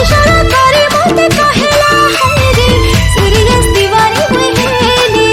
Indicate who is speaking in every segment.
Speaker 1: इशारा करे मते कहेला है रे सूर्य दीवानी होए हेली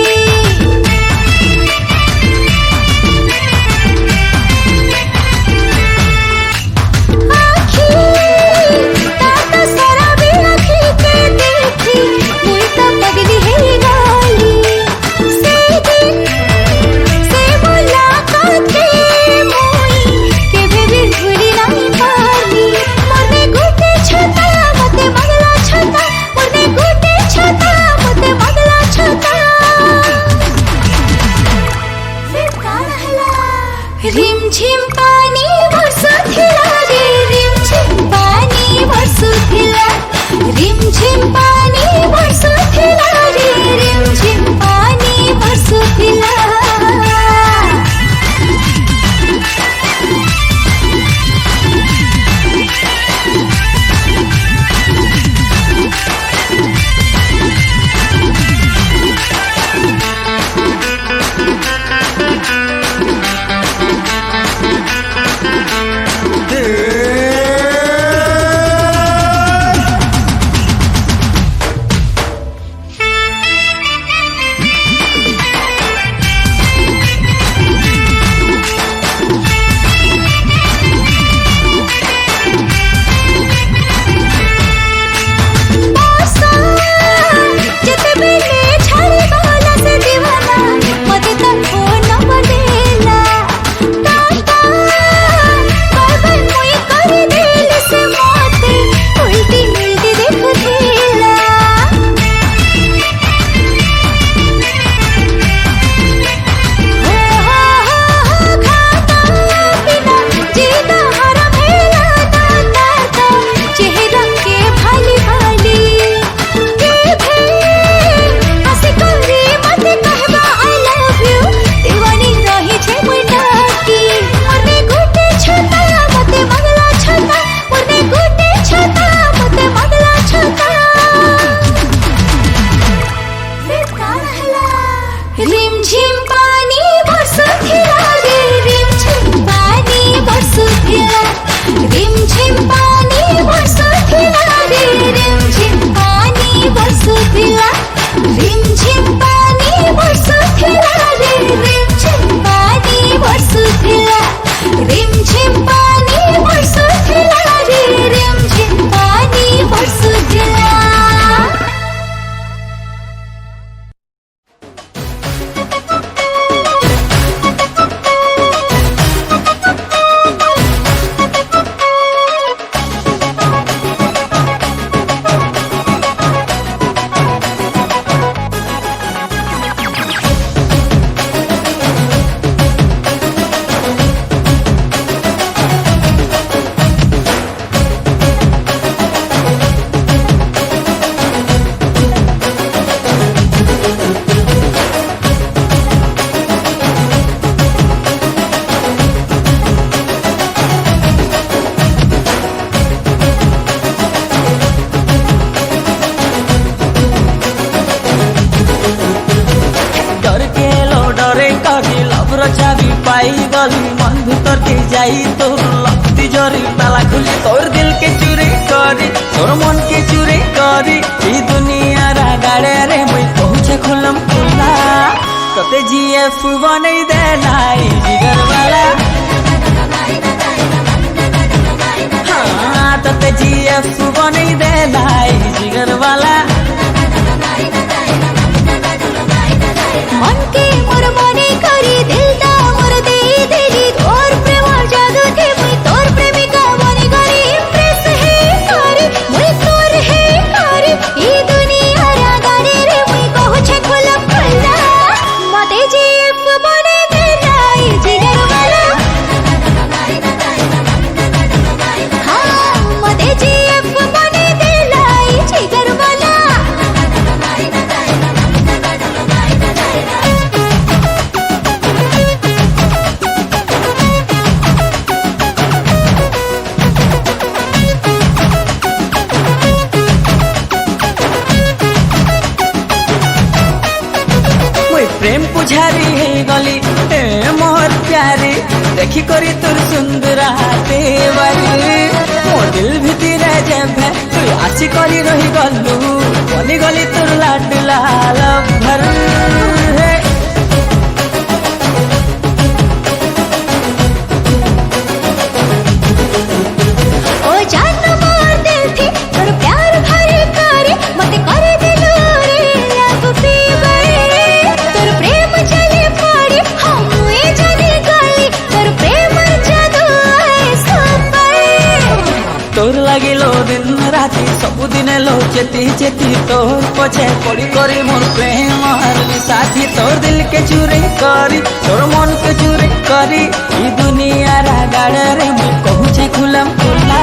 Speaker 1: रिमझिम पानी बरसुथिला रे रिमझिम पानी बरसुथिला रिमझिम पानी बरसुथिला रे रिमझिम पानी बरसुथिला रिमझिम पानी बरसुथिला रे रिमझिम पानी बरसुथिला।
Speaker 2: चाबी पाई गली मन भीतर के जाई तोर लपती जरी ताला खुली तोर दिल के चुरी करी तोर मन के चुरी करी ई दुनिया रा गाड़े रे मुई पहुंचे खुलम खुला तते जीएफ बनई दे लाई जिगर वाला हाँ तते जीएफ बनई दे लाई जिगर वाला
Speaker 1: मन के मोर मने करी दिल दा मोर दे देली तोर प्रेम जादू थे मुई तोर प्रेमिका बनी गरी इम्प्रेस है करी मुई तोर है करी ई दुनिया रा गाड़ी रे मुई कहू छे खुला खुला मते जीएफ बने दे लाई जिगर वाला हाँ मते जीएफ बने दे लाई जिगर वाला।
Speaker 2: प्रेम पुझारी है गली ए मोर प्यारी देखी करी तोर सुंदर हाथे बारी मो दिल भितर जब तू आसी करी रही गलू बनी गली तोर लाडला भर
Speaker 1: ओ जान मोर दिल थी तोर प्यार भरे करे मते करे दिलो रे लागू पीबे तोर प्रेम चले पड़ी हम ए जाने गली तोर प्रेम जादू ऐसा पड़े
Speaker 2: तोर लगिलो दिन राति सबुदिन लो चेती चेती तोर पछे पड़ी करी मोर प्रेम हरली साथी तोर दिल के चुरी करी तोर मन के चुरी करी ई दुनिया रा गाड़े रे मुई कहू छे खुलम खुला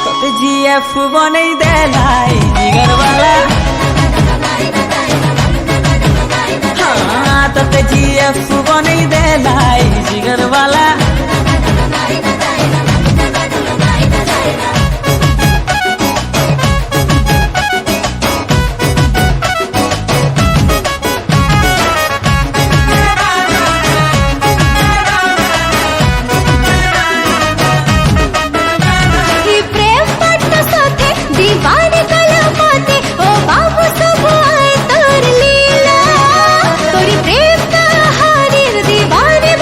Speaker 2: तते जीएफ बनई दे लाई जिगर वाला हाँ तते जीएफ बनई दे लाई जिगर वाला।
Speaker 1: दीवाने कलमते ओ बाबू सब आए तोर लीला तोरी प्रेम कहानी दीवाने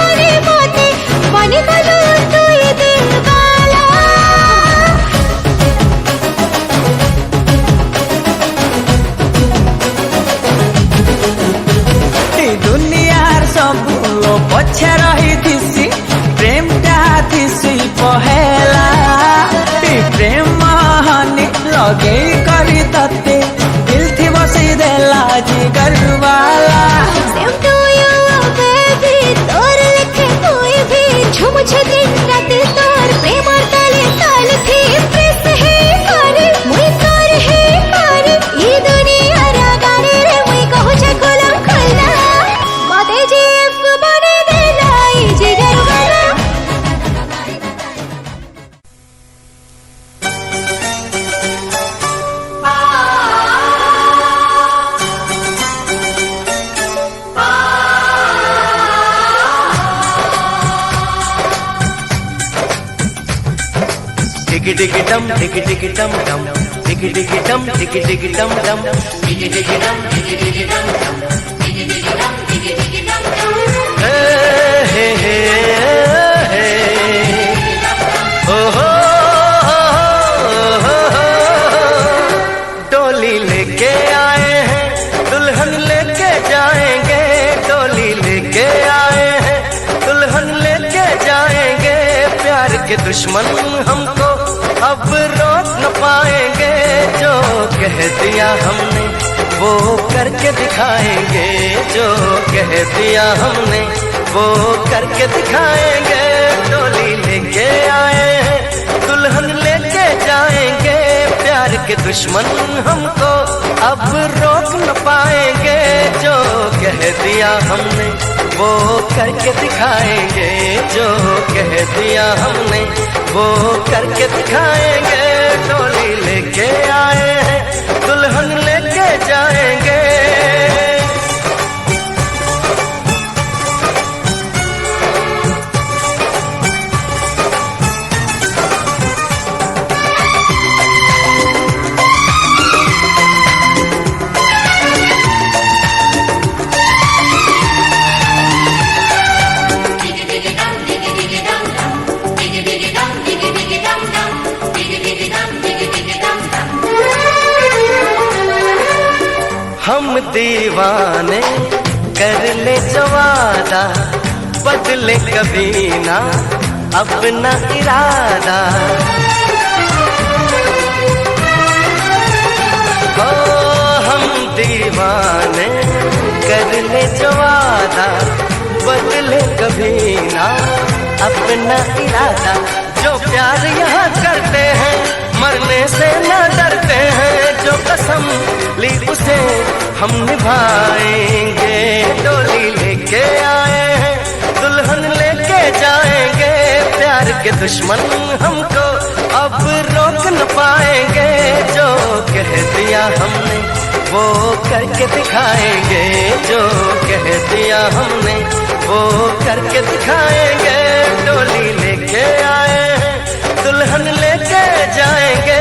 Speaker 3: टिकी टिकी डम टिकी टिकी डम डम टिकी टिकी डम टिकी टिकी डम डम टिकी टिकी डम टिकी टिकी डम डम टिकी टिकी डम टिकी टिकी डम डम हे हे हे ओ हो डोली लेके आए हैं दुल्हन लेके जाएंगे डोली लेके आए हैं दुल्हन लेके जाएंगे प्यार के दुश्मन हमको अब रोक न पाएंगे जो कह दिया हमने वो करके दिखाएंगे जो कह दिया हमने वो करके दिखाएंगे डोली लेके आए हैं दुल्हन लेके जाएंगे प्यार के दुश्मन हमको अब रोक न पाएंगे जो कह दिया हमने वो करके दिखाएंगे जो कह दिया हमने वो करके दिखाएंगे डोली लेके आए हैं दुल्हन लेके जाएंगे हम दीवाने कर ले जो वादा बदले कभी ना अपना इरादा ओ हम दीवाने कर ले जो वादा बदले कभी ना अपना इरादा जो प्यार यहाँ करते हैं मरने से न डरते हैं जो कसम ली उसे हम निभाएंगे डोली लेके आए हैं दुल्हन लेके जाएंगे प्यार के दुश्मन हमको अब रोक न पाएंगे जो कह दिया हमने वो करके दिखाएंगे जो कह दिया हमने वो करके दिखाएंगे डोली लेके आए हैं दुल्हन लेके जाएंगे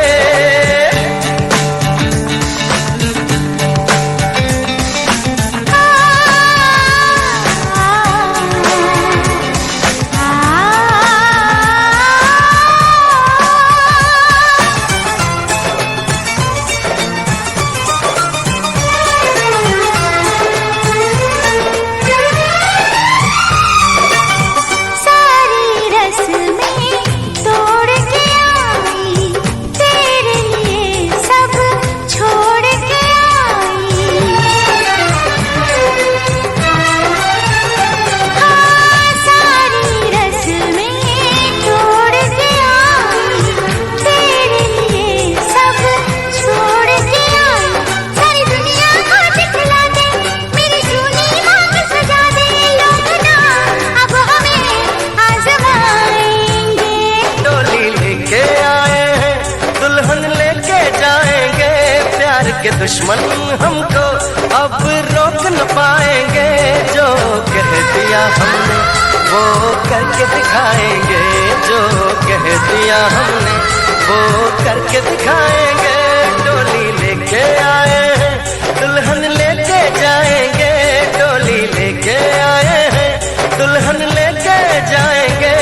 Speaker 3: के दुश्मन हमको अब रोक न पाएंगे जो कह दिया हमने वो करके दिखाएंगे जो कह दिया हमने वो करके दिखाएंगे डोली लेके आए हैं दुल्हन लेके जाएंगे डोली लेके आए हैं दुल्हन लेके जाएंगे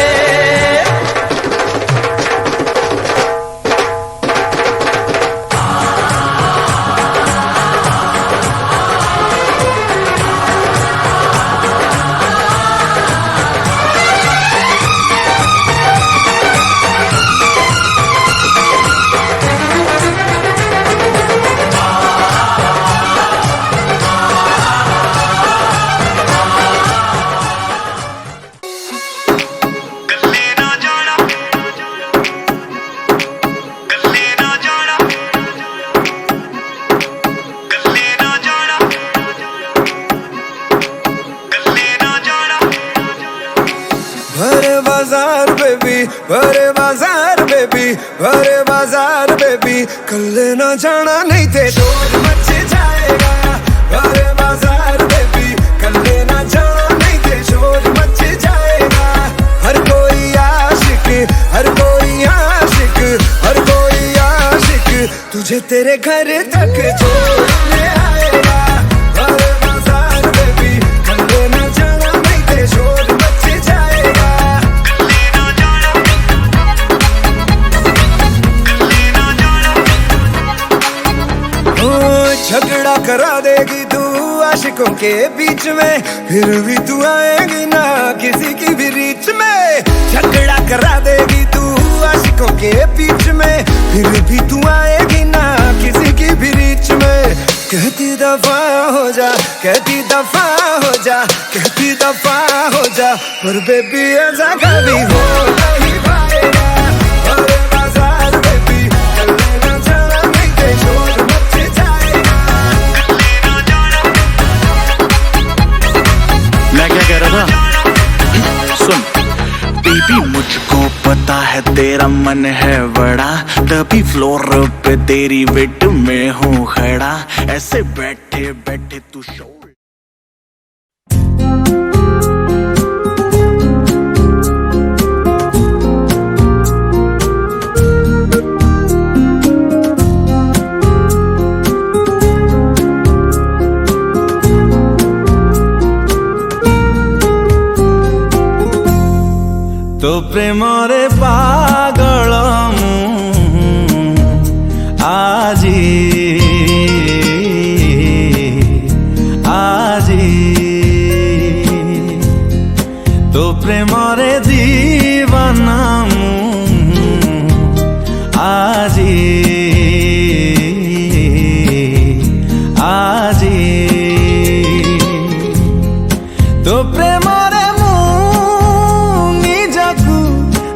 Speaker 4: भरे बाजार बेबी कल ना जाना नहीं थे शोर मच जाएगा भरे बाजार बेबी कल ना जाना नहीं थे शोर मच जाएगा हर कोई आशिक तुझे तेरे घर तक छोड़ने आएगा। अरे बाजार बेबी कल ना जाना नहीं ते शोर मच जाएगा। झगड़ा करा देगी तू आशिकों के बीच में, फिर भी तू आएगी ना किसी की भी रीच में। झगड़ा करा देगी तू आशिकों के बीच में, फिर भी तू आएगी ना किसी की भी रीच में। कहती दफा हो जा, कहती दफा हो जा, कहती दफा हो जा, पर बेबी ऐसा कभी हो नहीं पाएगा। अरे बाजार बेबी कल ना जाना नहीं ते शोर मच जाएगा।
Speaker 5: मैं क्या कह रहा था, सुन बेबी मुझको पता है तेरा मन है बड़ा, तभी फ्लोर पे तेरी वेट में हूँ खड़ा। ऐसे बैठे बैठे तू शो
Speaker 2: तो प्रेमरे पागल आजी आजी, तो प्रेमरे दीवाना आजी आजी, तो प्रेमरे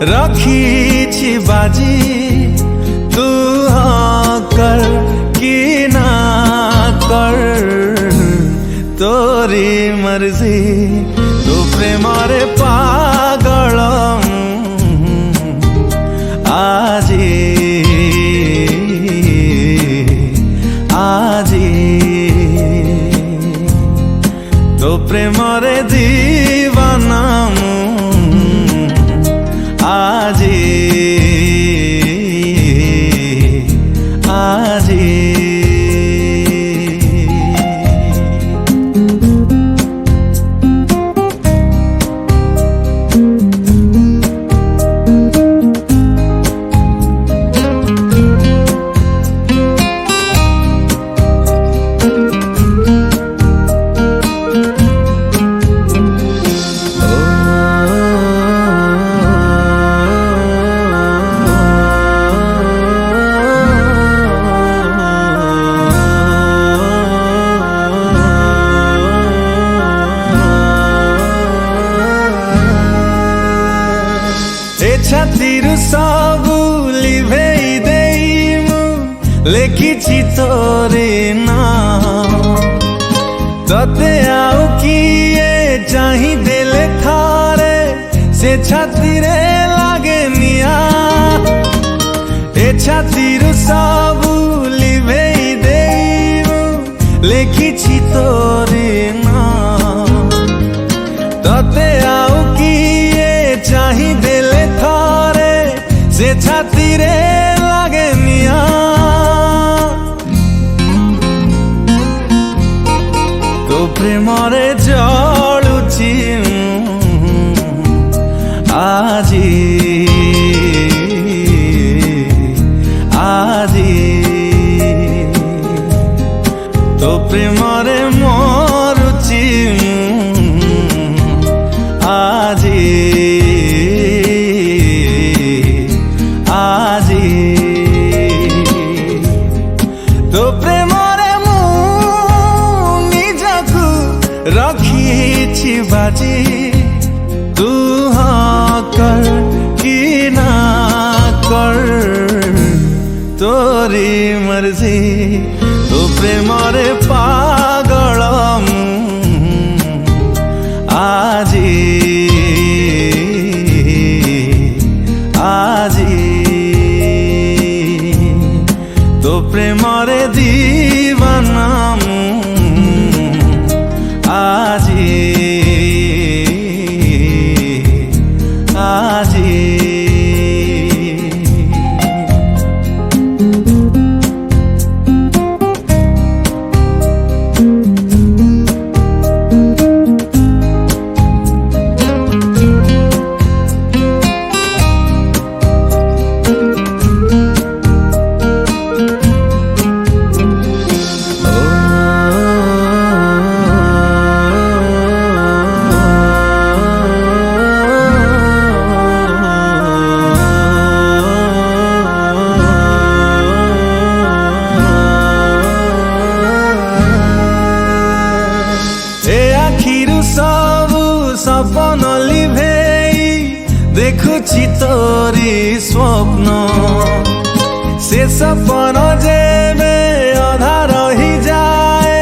Speaker 2: रखी बाजी तू हाँ कर कि ना कर तोरी मर्जी। तू प्रेमरे पागल आजी आजी, तो प्रेमरे दीवाना आजी आजी। छातीर सबू लिभेई देइमु लेखिछि तोरे नाम, तते आउ किए चाही देले थारे से छातीरे लागे निया। ए छातीर सबू लिभेई देइमु लेखिछि तोरे नाम, तते आउ किए चाही देले थारे से छातीरे लागे निया। तो प्रेमरे जलुछि आजी आजी, तो प्रेमरे मरुछि आजी आजी, तो प्रेमरे मु निजकु रखिछि बाजी तू हाँ कर कि ना कर तोरी मर्जी। तो प्रेमरे पागल आजी आजी, तो प्रेमरे दीवाना आजी आजी।
Speaker 4: তোরি স্বপ্ন সে সপন যেবে অধা রহি যায়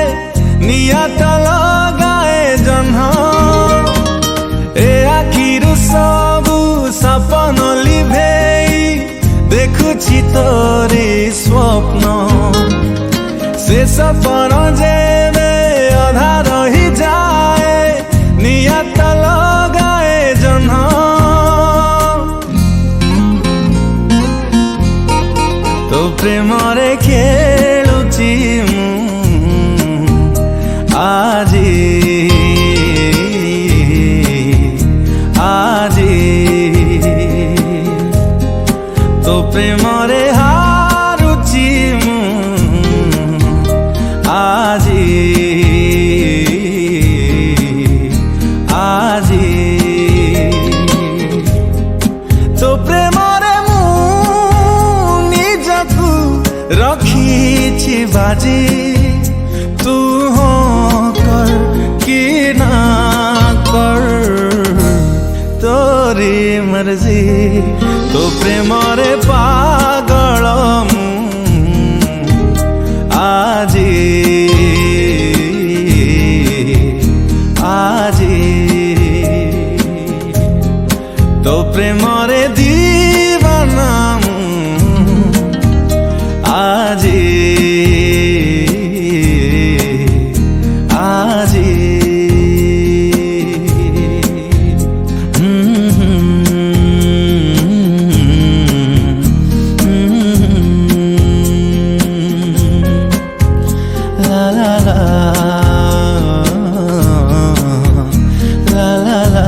Speaker 4: নিয়াত লগায়ে জহ্ন এ আখিরু সবু সপন লিভেই দেখুছি তোরি স্বপ্ন সে সপন যেবে অধা রহি যায় নিয়াত লগায়ে জহ্ন তো প্রেমরে খেলুছি মু আজি আজি তো প্রেমরে হারুছি মু আজি আজি তো প্রেমরে মু নিজকু রখিছি বাজি তু हाँ कर कि ना कर तोरी मर्जी तो प्रेमरे पागल मु আজি আজি তো প্রেমরে দিবানা মু আজি আজি la la la la la la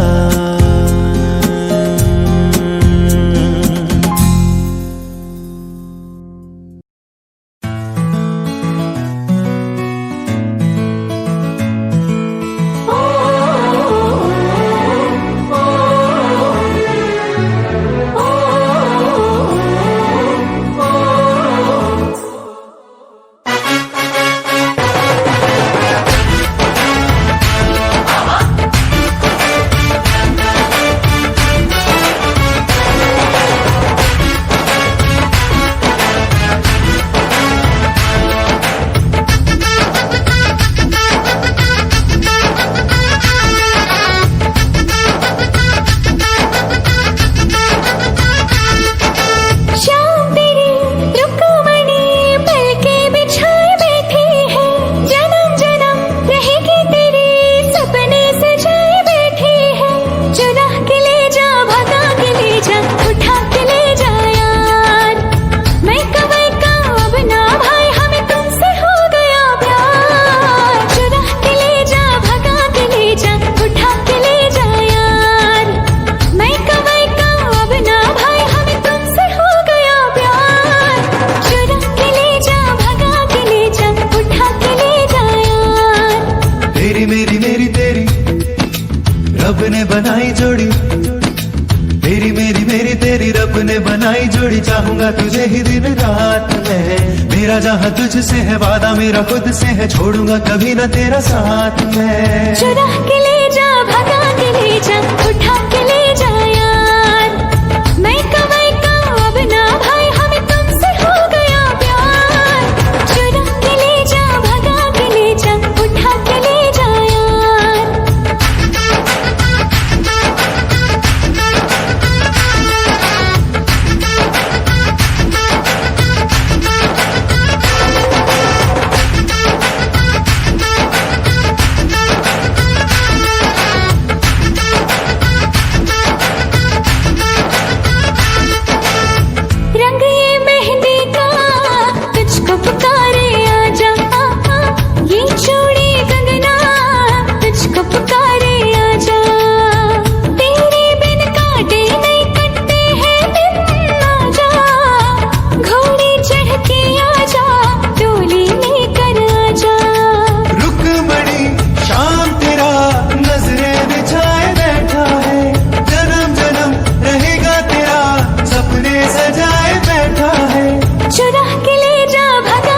Speaker 4: रब ने बनाई जोड़ी मेरी मेरी मेरी तेरी रब ने बनाई जोड़ी चाहूंगा तुझे ही दिन रात में मेरा जहाँ तुझसे है वादा मेरा खुद से है छोड़ूंगा कभी न तेरा साथ में
Speaker 1: चुरा के ले जा भगा के ले जा उठा के ले जा यार मैं कमाई का अब ना भाई हमें तुमसे हो गया प्यार चुरा के ले जा भगा के ले जा उठा के ले जा यार चुरा के ले जा भगा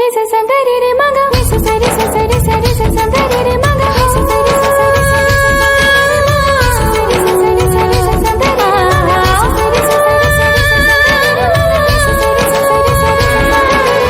Speaker 1: रे सा सा गा रे रे मा गा रे सा सा रे सा सा रे सा रे सा सा गा रे रे मा गा रे सा सा रे सा सा रे सा रे सा गा रे मा रे सा सा रे सा रे सा सा गा रे रे सा सा रे सा सा रे सा सा गा रे मा रे सा सा रे सा सा रे सा सा गा रे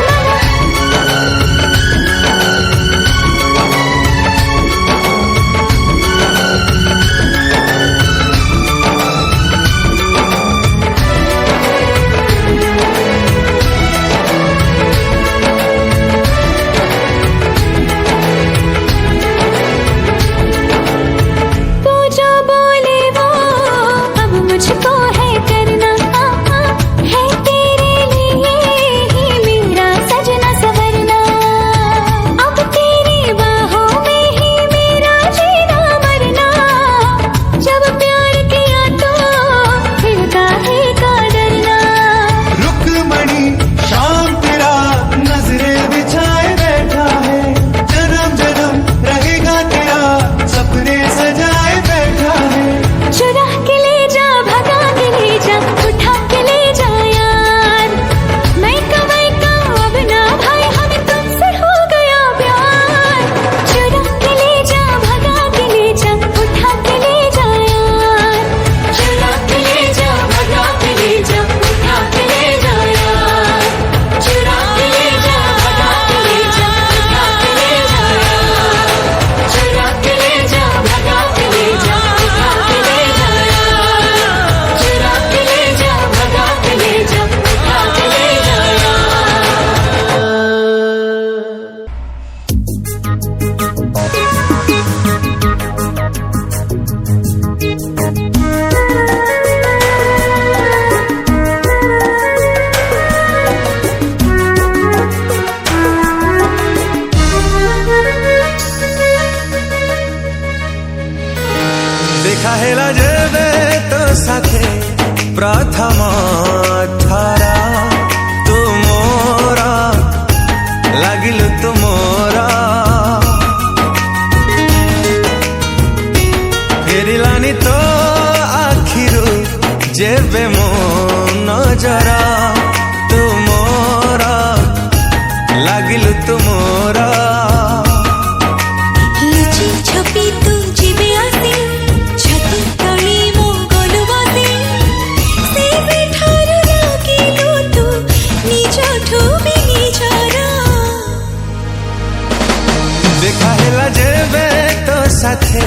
Speaker 4: देखा हेला जेबे तो साथे प्रथम थारा तू मोरा लागिलु तू मोरा फेरिलानी तो आखिरु जेबे मो नजरा तू मोरा लागिलु तू मोरा
Speaker 1: लुचि छपी तू जीवे आसे छतु तळी मो गलु बसे से बेठारु लागिलु तू निजठु भी निजरा
Speaker 4: देखा हेला जेबे तो साथे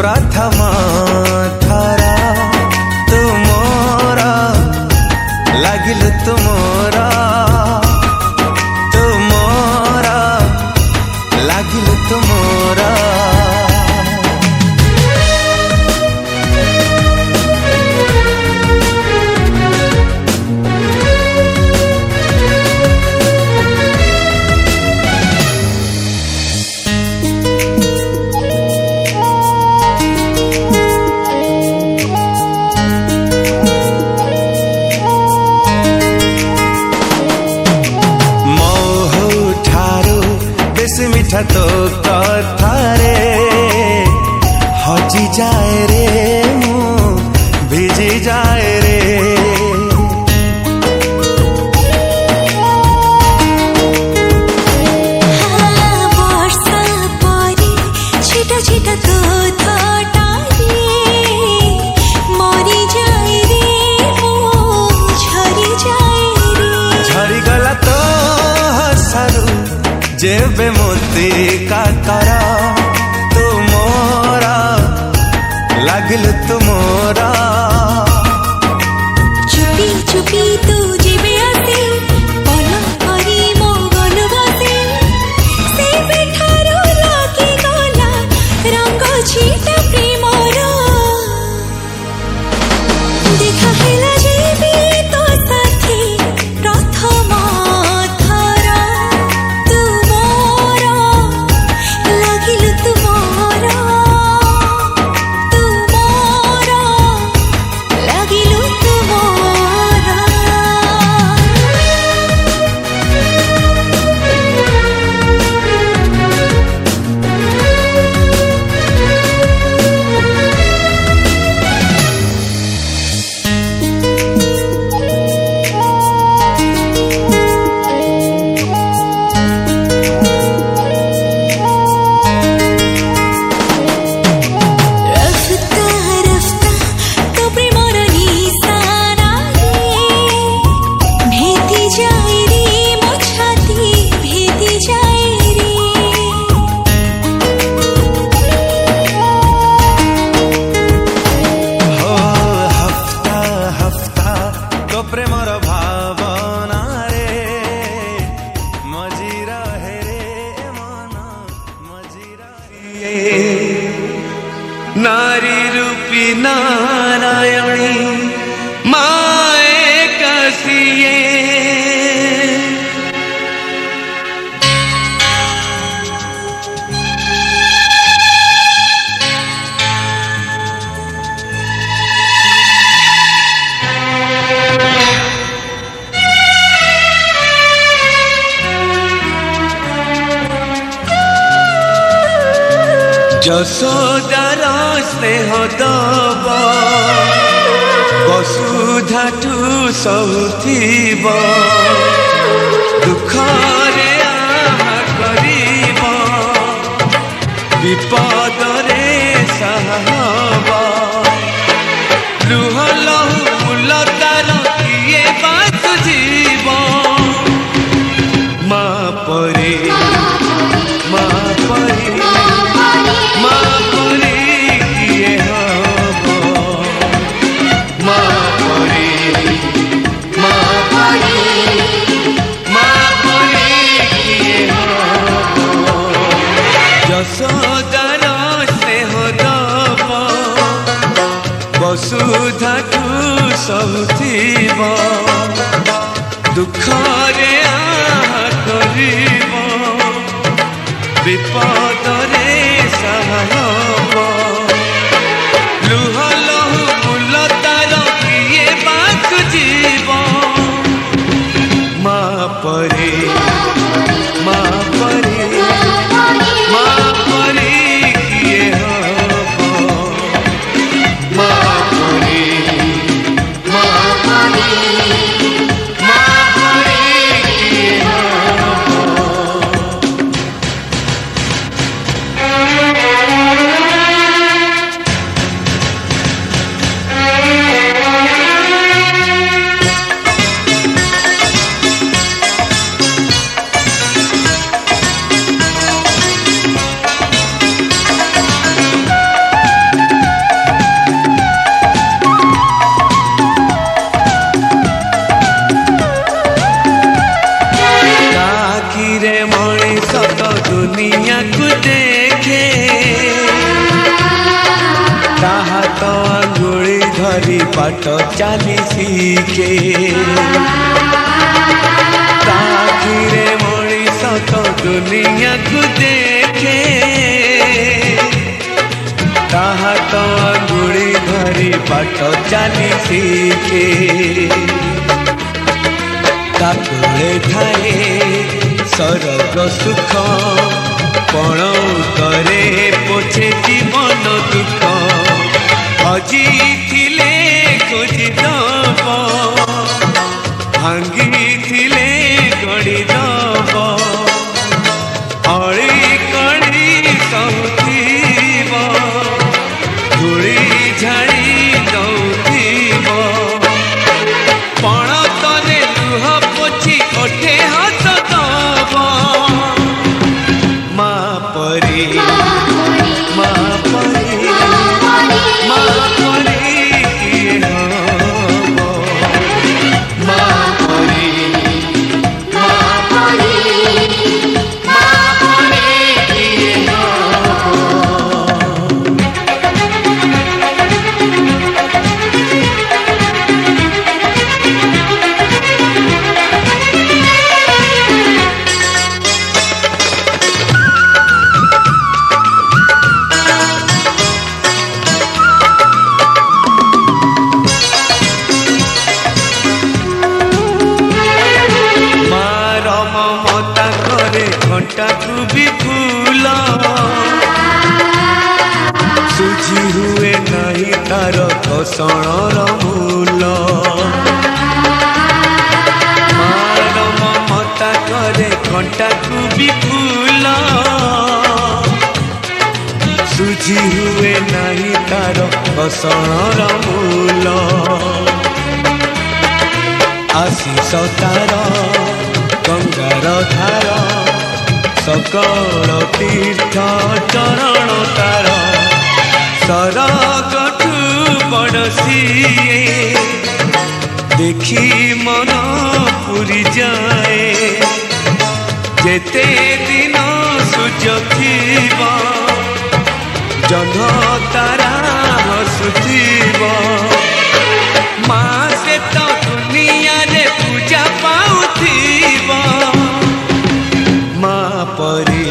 Speaker 4: प्रथम थारा तू मोरा लागिलु तू मोरा लागिलु तू मोरा मिठा तो कथा रे हजी जाए रे मु भिजी जाए रे
Speaker 1: वर्षा परी छिटा छिटा तो थटा रे मरी जाए रे मु झरी जाए रे
Speaker 4: झरी गला तो हसारू जेबे मोती का करा तू मोरा लागिलु तू मोरा
Speaker 1: चुपी चुपी तू जीवे आसे पल करी मो गलु बसे से बेठारु लागी गला रंग छिटा प्रेमर देखा हेला जेबे तो साथी प्रथम थारा तू मोरा लागिलु तू मोरा
Speaker 3: नारायणी माए कसिए। যশোদার স্নেহ দব বসুধাঠু সহুথিব দুঃখরে আহা করিব বিপদরে সাহব লুহ লহু মূলতার কিଏ বাঁচুଯିବ মা পরে মা পরে মা পরে কিଏ হব মা পরে মা পরে মা পরে কিଏ হব যশোদার স্নেহ দব বসুধাঠু সহুথিব দুঃখরে আহা করিব বিপদরে সাহব লুহ লহু মূলতার কিଏ বাঁচୁଯିବ মা পরে মা পরে মা পরে কিଏ হব মা পরে মা পরে মা পরে কিଏ হব। आखिरे मଣିଷ ତ ଦୁନିଆକୁ ଦେଖେ ତା ହାତ ଆଙ୍ଗୁଳି ଧରି ପାଠ ଚାଲି ଶିଖେ ଆଖିରେ ମଣିଷ ତ ଦୁନିଆକୁ ଦେଖେ ତା ହାତ ଆଙ୍ଗୁଳି ଧରି ପାଠ ଚାଲି ଶିଖେ ତା କୋଳେ ଥାଏ ସରଗ ସୁଖ ପଣ କରେ ପୋଛେ ଜୀବନ ଦୁଃଖ ହଜିଥିଲେ ଖୋଜିଦବ ଭାଙ୍ଗିଥିଲେ ଗଢ଼ିଦବ ଅଳି କଳି ସହୁଥିବ ଧୂଳି ଝାଡ଼ି ଦଉଥିବ ପଣତରେ ଲୁହ ପୋଛି ଓଠେ ହସ ଦବ ମା ପରି ମା ପରି ମା ପରି କିଏ ହବ ମା ପରି ମା ପରି ମା ପରି କିଏ ହବ। घंटाକୁ ବି ଫୁଲ ସୁଝି ହୁଏ ନାହିଁ ତାର କଷଣର ମୂଲ ମାର ମମତା କରେ ଘଣ୍ଟାକୁ ବି ଫୁଲ ସୁଝି ହୁଏ ନାହିଁ ତାର କଷଣର ମୂଲ ଆଶିଷ ତାର ଗଙ୍ଗାର ଧାର सकल तीर्थ चरण तार सरगठु बड़ सिए देखी मन पुरी जाए जेते दिन सूर्य थिबा जह्न तारा हसुथिब माँ से तो दुनिया रे पूजा पाउथिब माँ परी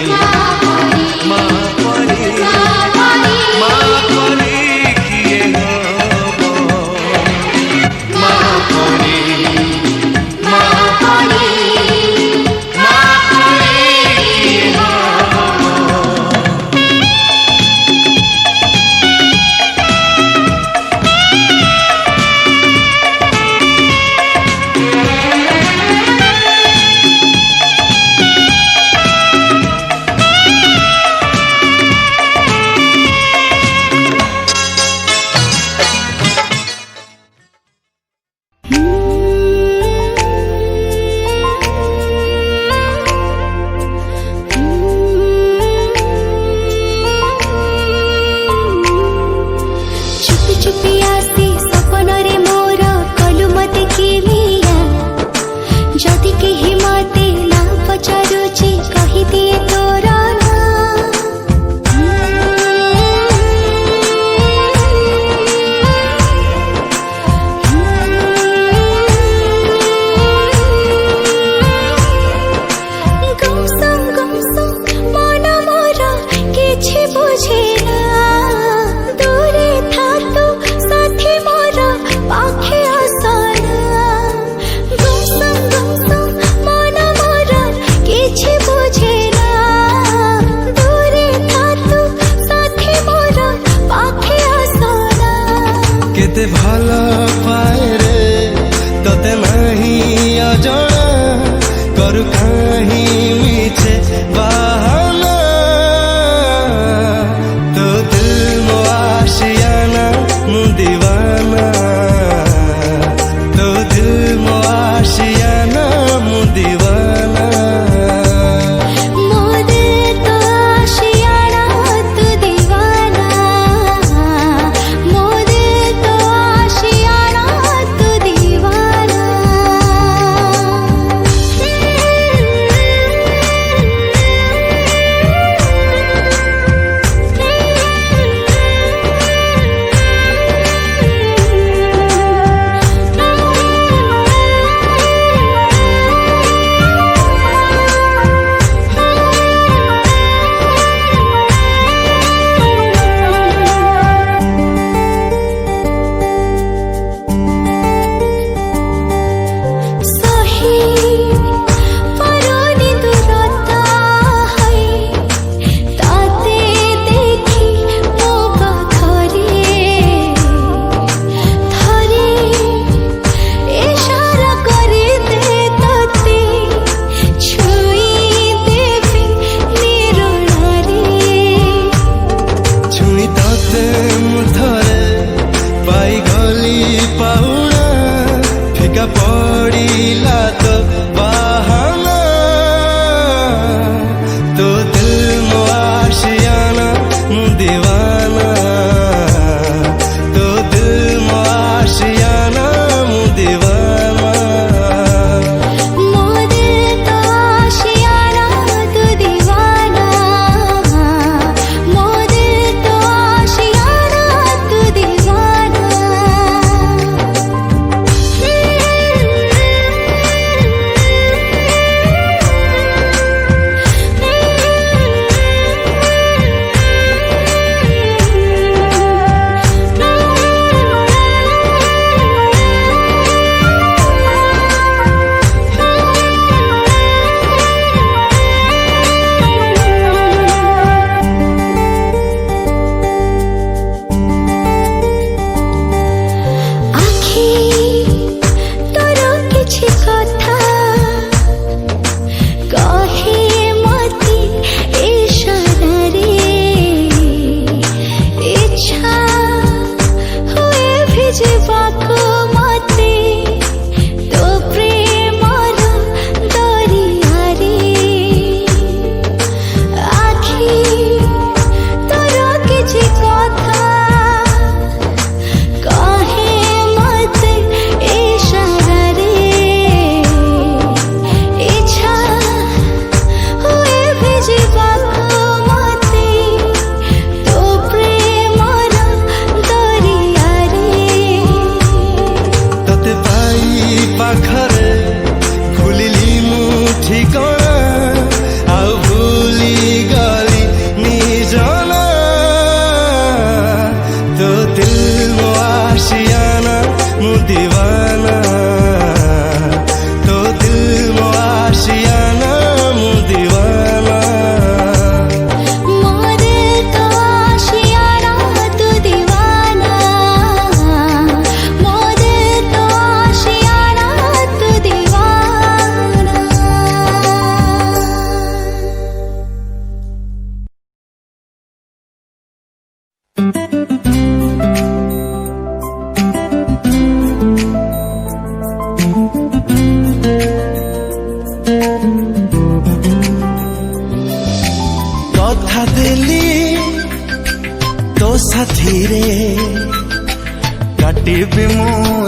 Speaker 3: माँ परी माँ परी किए हब माँ परी माँ परी माँ परी किए हब
Speaker 1: चुपी चुपी आसी सपन रे मोर कलु मते किलिया जदि केहि मते ना पचारुछि कहि दिए तोर ना गमसम मन मोर किछि बुझे ना दूरे था तू साथी मोर पाखे आसना गमसम मन मोर किछि बुझे ना दूरे था तू साथी मोर पाखे आसना
Speaker 3: केते भल पाए रे तते नहीं अजଣା करू कहीं मीछे बहाना तो दिल मो आशियाना मु दीवाना तो दिल मो आशियाना मु दीवाना
Speaker 1: मोदे तो आशियाना तू दीवाना मोदे तो आशियाना तू दीवाना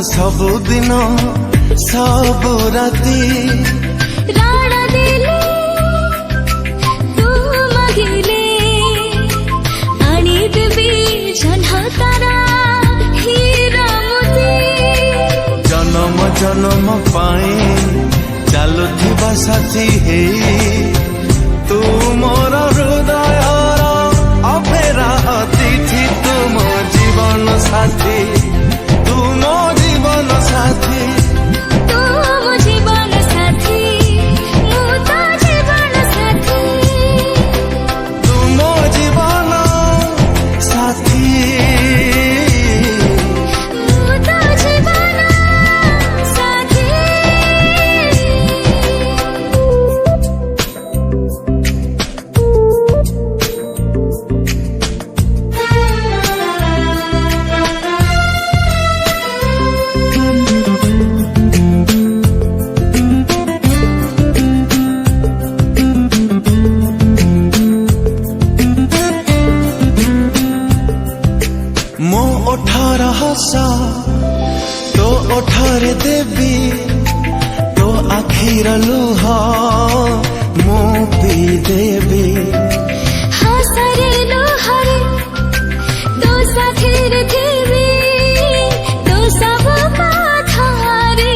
Speaker 3: ସବୁଦିନ ସବୁ ରାତି
Speaker 1: ରାଣ ଦେଲେ ତୁ ମାଗିଲେ ଆଣିଦେବି ଜହ୍ନ ତାରା ହୀରା ମୋତି
Speaker 3: ଜନମ ଜନମ ପାଇଁ ଚାଲୁଥିବା ସାଥୀ ହେଇ ତୁ ମୋର ହୃଦୟର ଅଫେରା ଅତିଥି ତୁ ମୋ ଜୀବନ ସାଥୀ ତୁ ମୋ ଜୀବନ ସାଥୀ
Speaker 1: ତୁ ମୋ ଜୀବନ ସାଥୀ ମୁଁ ତ ଜୀବନ ସାଥୀ
Speaker 3: ତୁ ମୋ ଜୀବନ ସାଥୀ
Speaker 1: ମୁଁ ତ ଜୀବନ ସାଥୀ
Speaker 3: ମୋ ଓଠର ହସ ତୋ ଓଠରେ ଦେବି ତୋ ଆଖିର ଲୁହ ମୁଁ ପିଇଦେବି
Speaker 1: ହସରେ ଲୁହରେ ତୋ ସାଥିରେ ଥିବି ତୋ ସବୁ କଥାରେ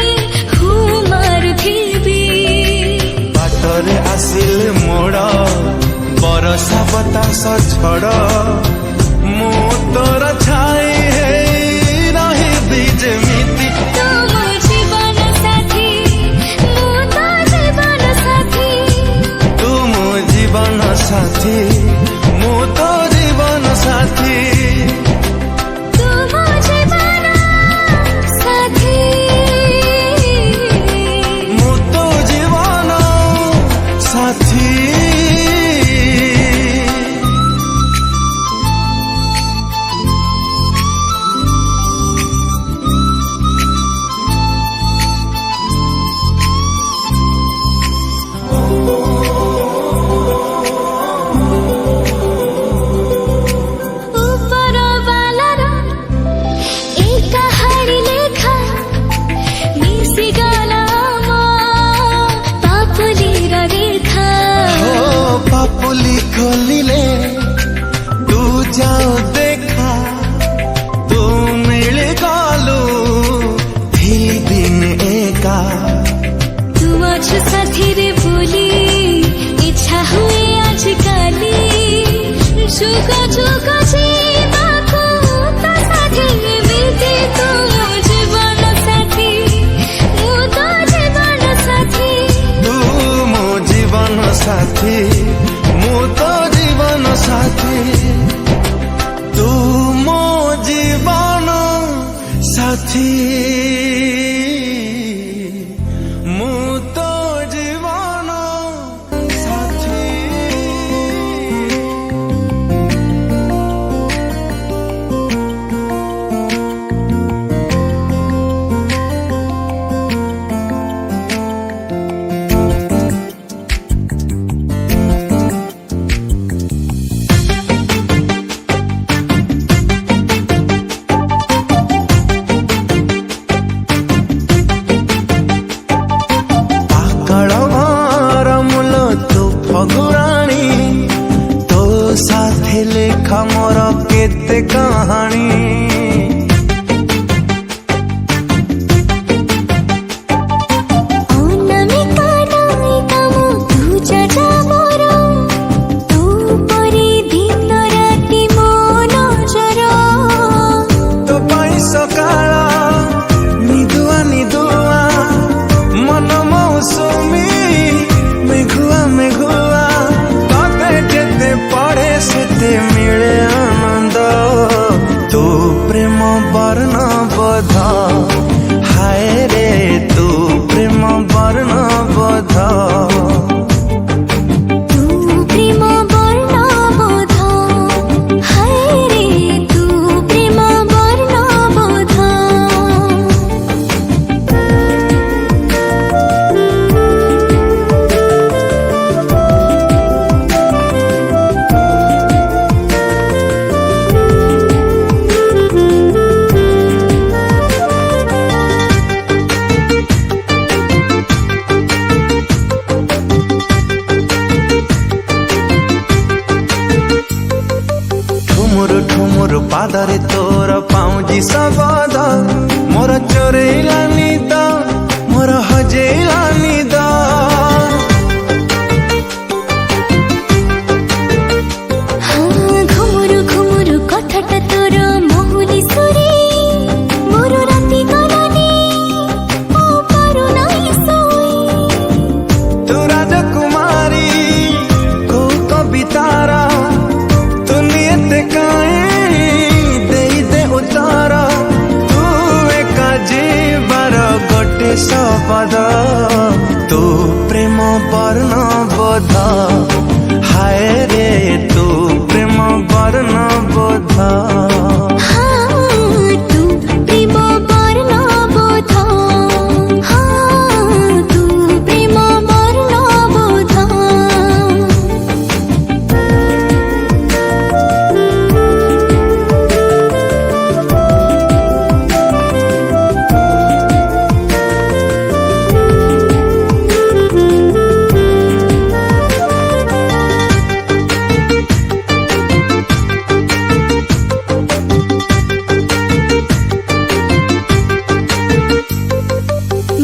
Speaker 1: ମୁଁ ମାରୁଥିବି
Speaker 3: ବାଟରେ ଆସିଲେ ମୋଡ଼ ବରଷା ବତାସ ଝଡ଼ ମୁଁ ତୋର ଛାଇ ହେଇ ରହିବି ଯେମିତି
Speaker 1: ତୁ ମୋ ଜୀବନ ସାଥୀ ମୁଁ ତ ଜୀବନ ସାଥୀ
Speaker 3: ତୁ ମୋ ଜୀବନ ସାଥୀ ମୁଁ ତୋ ଜୀବନ ସାଥୀ
Speaker 1: ତୁ ମୋ ଜୀବନ ସାଥୀ
Speaker 3: ମୁଁ ତୋ ଜୀବନ ସାଥୀ
Speaker 1: ଉପର ବାଲାର ଏ କାହାଣୀ ଲେଖା ମିଶିଗଲା ମୋ ପାପୁଲିର ରେଖା
Speaker 3: ଓ ପାପୁଲି ଖୋଲିଲେ ତୁ ଯାଉ ଦେଖା ତୁ ମିଳିଗଲୁ ଥିଲି ଦିନ ଏକା
Speaker 1: ତୁ ଅଛୁ ସାଥିରେ ବୋଲି ଇଚ୍ଛା ହୁଏ ଆଜିକାଲି ଯୁଗ ଯୁଗ ଯିବାକୁ ତ ସାଥୀ ଏମିତି ତୁ ମୋ ଜୀବନ ସାଥୀ ମୁଁ ତ ଜୀବନ ସାଥୀ
Speaker 3: ତୁ ମୋ ଜୀବନ ସାଥୀ ମୁଁ ତୋ ଜୀବନ ସାଥୀ ତୁ ମୋ ଜୀବନ ସାଥୀ ମୁଁ ତୋ ଜୀବନ ସାଥୀ
Speaker 4: पादरे तोर पाउजी सबद मोर चोरेला निद मोर हजेला निद
Speaker 1: घुमुरु घुमुरु कथाटा तोर महुली सुरे मोर राति गलानी ओ पारु नाई सोई
Speaker 4: तू राजकुमारी को कवितारा तू नियत काए दे दे उतारा तू एका जीवार गोटे शपथ तू प्रेम वर्ण बोध हाय रे तू प्रेम वर्ण बोध
Speaker 1: तू प्रेम वर्ण बोध तू प्रेम वर्ण बोध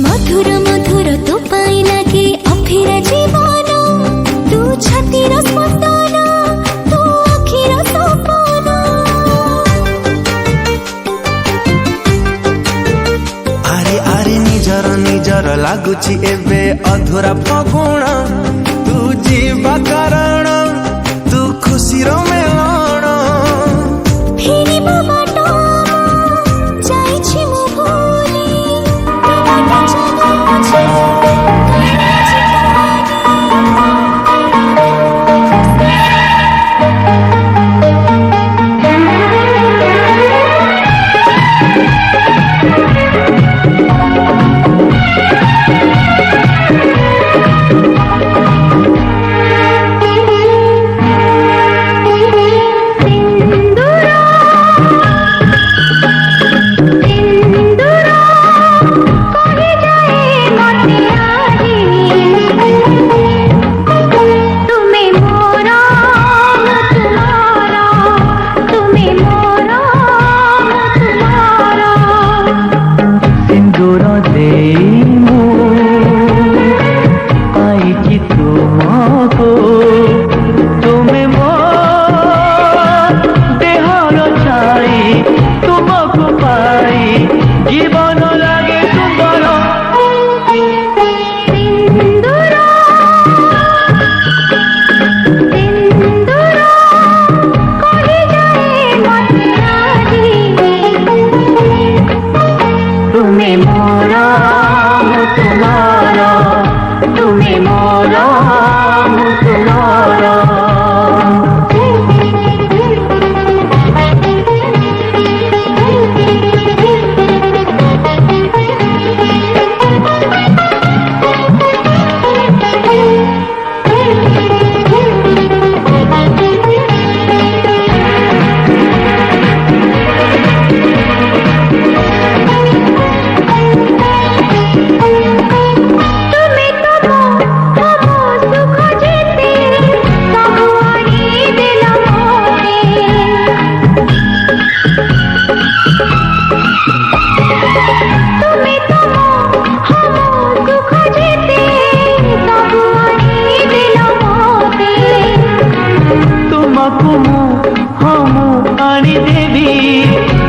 Speaker 1: मधुर मधुर तो पाई लागे अफिरा जीवन तू छातीर स्पंदन तू अखिर सपन
Speaker 4: आरे आरे निजर निजर लागुची एबे अधूरा फगुण तू जीवा कारण तू खुशीर मेलण
Speaker 1: फेरि बाट जाइछि मु भूली बाट चलुछि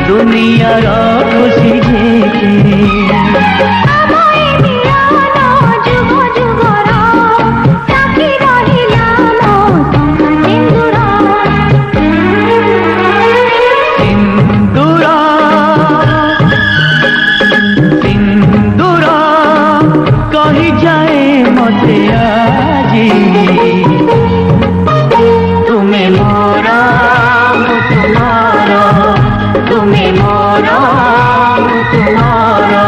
Speaker 2: दुनियार खुशी सिंदूरा कही जाए मते आजी तुम्हें मोरा तुम्हारा तुम्हें मोरा तुम्हारा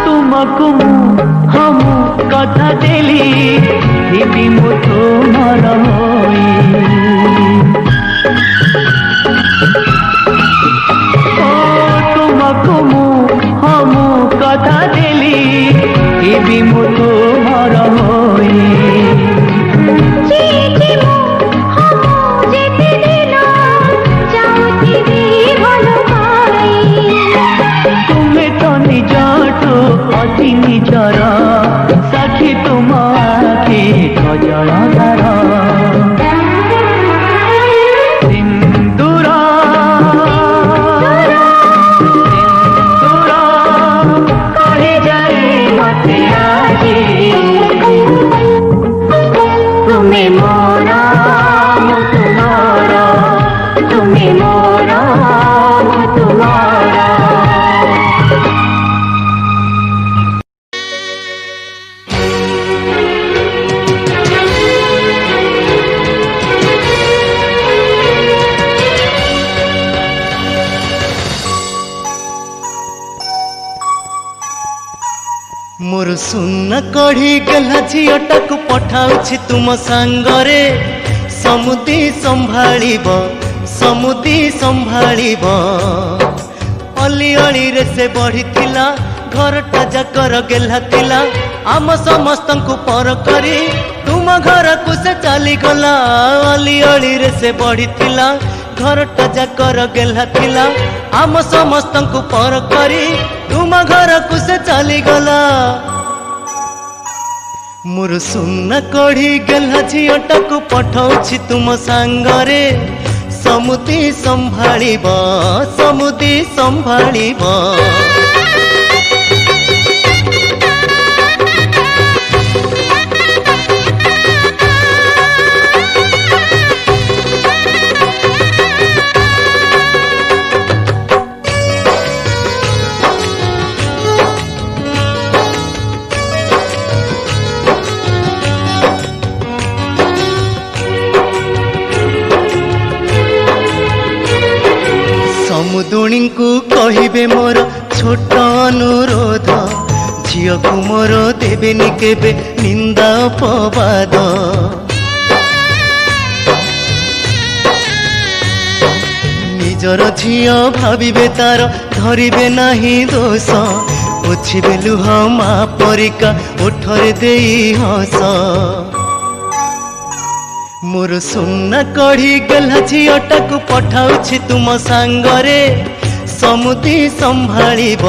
Speaker 2: तुमको हम कथा देली
Speaker 6: तुम्हार होई ओ तुमको मु कथा देली एबी मु तुम्हार होई तुम्हें तो निजठू अति निजर साक्षी तुम आखि गजलधार सिंदूर कहे जाए मते आजी तुम्हें मोरा मु तुम्हारा तुम्हें मोरा मु तुम्हारा
Speaker 3: मोर सुन कढ़ी गला झीटाक पठाउछि तुम सांगरे समुदी संभाଳିब अली अली रे से बढ़ी थिला घरटा जाकर गेला थिला आम समस्त को पर करी तुम घर को से चली गला अली अली रे से बढ़ी थिला घरटा जाकर गेला थिला आम समस्त को पर करी तुम घर को से चली गला मोर सुन कढ़ी गला झीटा को पठाउछि तुम सांगरे समुदी संभालिब समुदुणी को कहिबे मोर छोट अनुरोध झियो को मोर देबेनी केबे निंदा अपवाद निजर झियो भाविबे तार धरिबे नाही दोष पोछिबे लुह मा परिका ओठरे देई हस मोर सुना कढ़ी गला झीटा को पठाउछि तुम सांगरे समुदी संभालिब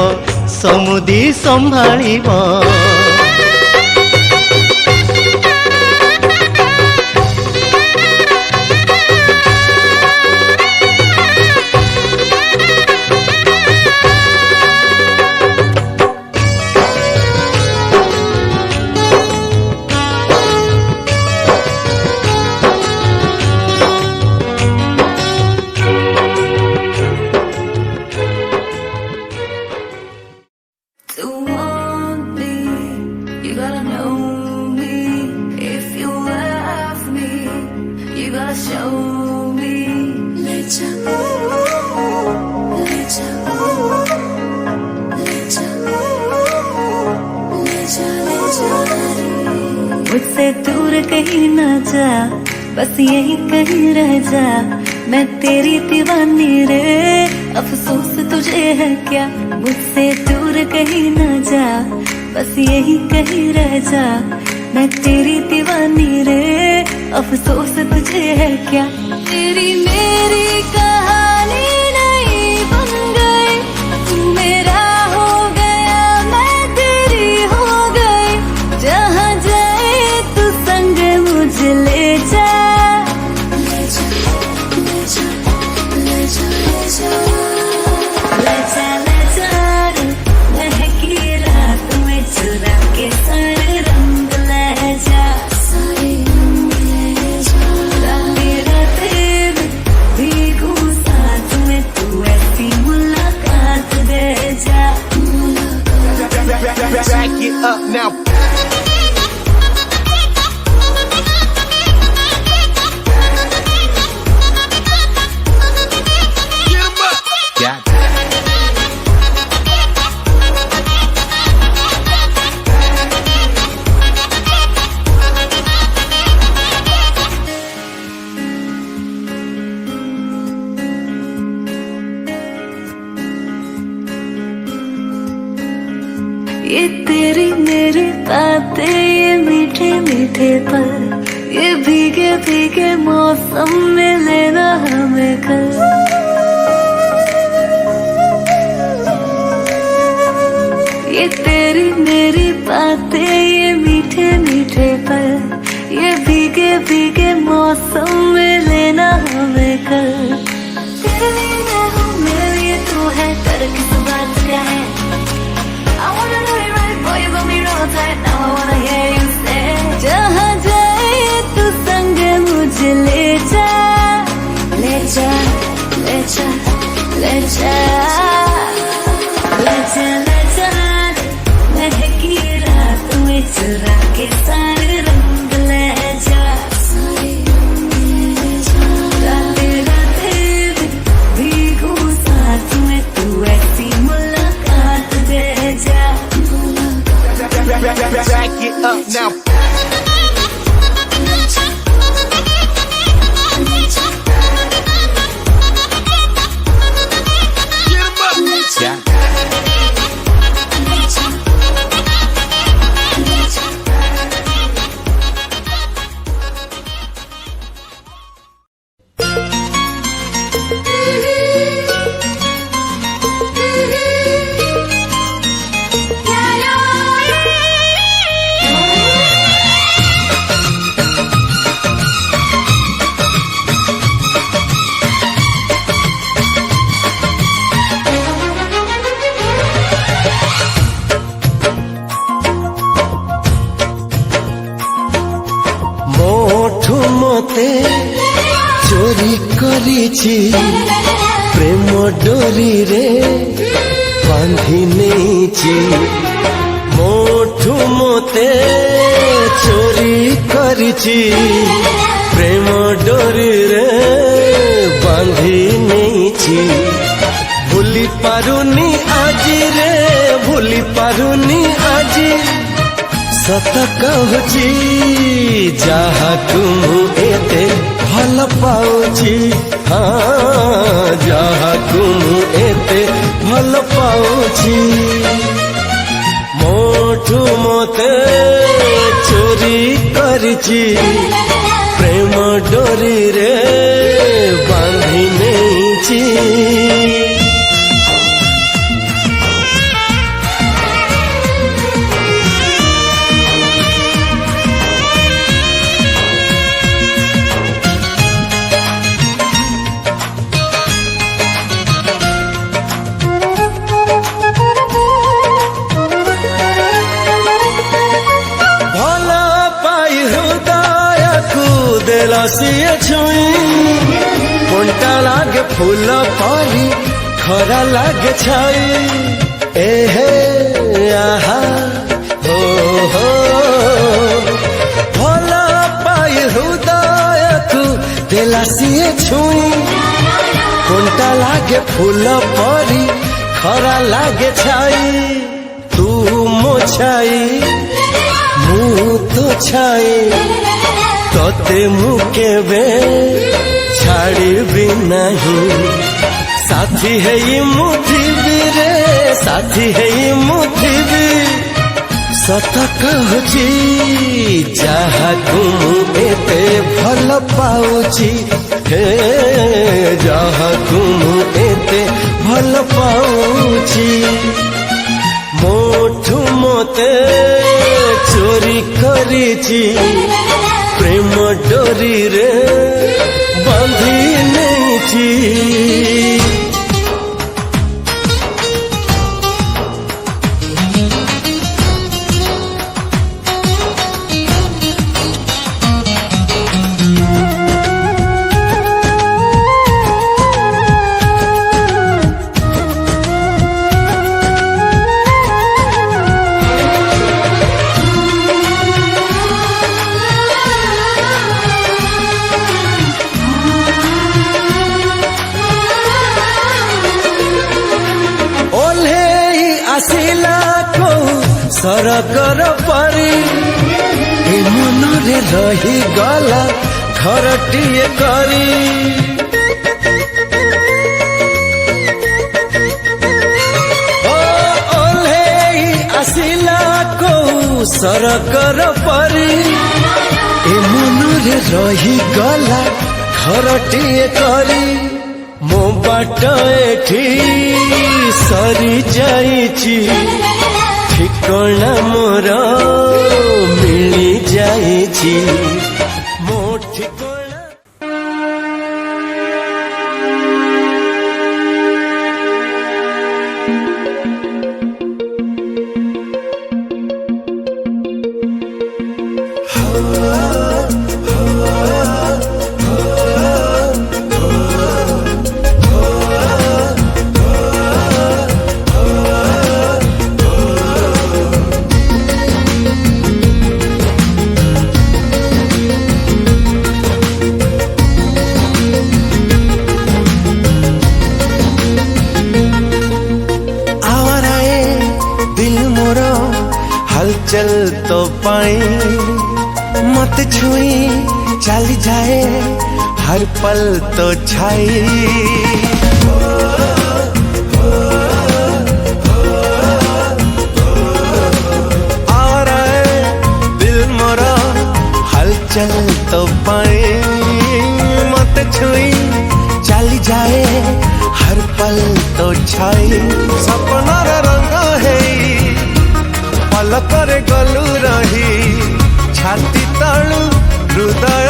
Speaker 1: मुझसे दूर कहीं न जा बस यही कहीं रह जा मैं तेरी दीवानी रे अफसोस तुझे है क्या मुझसे दूर कहीं न जा बस यही कहीं रह जा मैं तेरी दीवानी रे अफसोस तुझे है क्या तेरी मेरी कहानी नहीं बन गई तू मेरा हो गया मैं तेरी हो गई जहाँ जाए तू संग मुझे ले जा महकी रात में चुरा के सारे रंग ले जा राते भीगू साथ में तू ऐसी मुलाकात दे जा
Speaker 4: Back it up now.
Speaker 1: ये तेरी मेरी बातें, ये मीठे मीठे पल, ये भीगे भीगे मौसम में लेना हमें कल। ये तेरी मेरी बातें, ये मीठे मीठे पल, ये भीगे भीगे मौसम में लेना हमें कल। तेरे लिए मैं हूँ, मेरे लिए तू है, डर किस बात का है? I wanna do it right, boy, you got me real tight, now I wanna hear you say, जहाँ जाए तू संग मुझे ले जा, ले जा, ले जा, ले जा, ले जा, ले जा, महकी रात में चुरा के सारे रंग ले जा, राते राते भीगू साथ में, तू ऐसी मुलाकात दे जा।
Speaker 3: Back it up now.
Speaker 7: चोरी करिछि प्रेम डोरी रे बांधी नेछि मोठू मोते चोरी करिछि प्रेम डोरी रे बांधी नेछि भूली पारुनी आजी रे भूली पारुनी आजी सत कहूची जहा तुम एते भल पाउची हाँ जहा तुम एते भल पाउची मोठू मोते चोरी करिछि प्रेम डोरी रे बांधी नेछि सिए छुई कोंटा लागे फूल पारी खरा लागे छाई एहे आहा हो भला पाई हृदय तू देला सिए छुई कोंटा लागे फूल पारी खरा लागे छाई तू मो छाई मु तो छाई तोते मुकेबे छाड़ी नहीं साथी है ये मुथिबी रे साथी है ये मुथिबी सत कहूची जहा तुम एते भल पाउची हे जहा तुम एते भल पाउची मोठू मोते चोरी करिछि प्रेम डोरी रे बांधी नेछि आसिला को सरगर परी मनरे रही गला घरटीए करी ओ ओल्हे आसिला सरकर परी ए मनरे रही गला घरटिए करी मो बाट एठी सरी जाइछि ठिकना मोर मिली जाइछि मो ठिकना।
Speaker 3: हलचल तो पाई मत छुई चली जाए हर पल तो छाई आ रहा दिल मोरा हलचल तो पाई मत छुई चली जाए हर पल तो छाई सपना रंग है पलकर गलू रही छाती तलु हृदय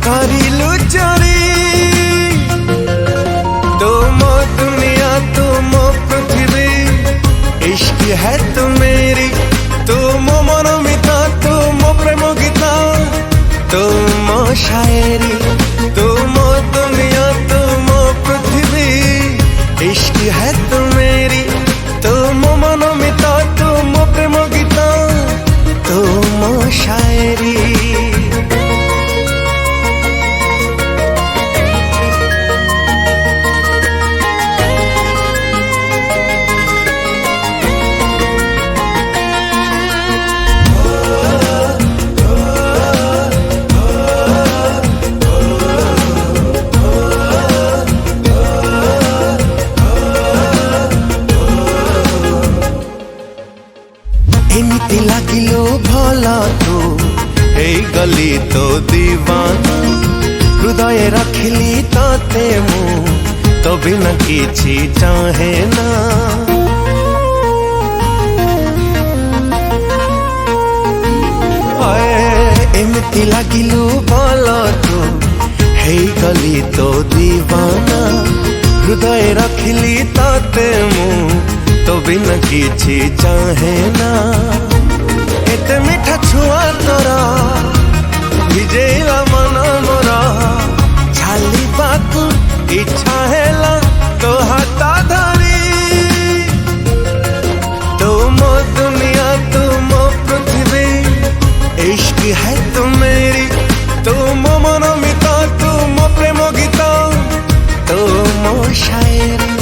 Speaker 3: करिलु चोरी तुम दुनिया तुम पृथ्वी इश्क है तुम मेरी तुम मनमिता तुम प्रेम गीता तुम शायरी तुम दुनिया तुम पृथ्वी इश्क है तुम मेरी तुम मनमिता तुम प्रेम गीता तुम शायरी। एमिति लागिलो भला तू ए गली तो दीवाना हृदय रखिली ताते मु तो बिना किछि चाहे ना एमिति लागिलो भला तू हे गली तो दीवाना हृदय रखिली ताते मु तो बिना किछि चाहे ना एते मीठा छुआ तोरा भिजेला मन मोरा छाली बाकु इच्छा हेला तो हाथा धरी तुम दुनिया तुम पृथ्वी इश्क है तुम मेरी तुम मनमिता तुम प्रेम गीता तुम शायरी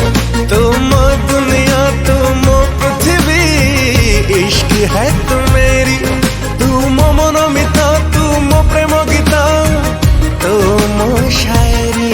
Speaker 3: तुम दुनिया तुम पृथ्वी इश्क है तुम मेरी तुम मनमिता तुम प्रेम गीता तुम शायरी।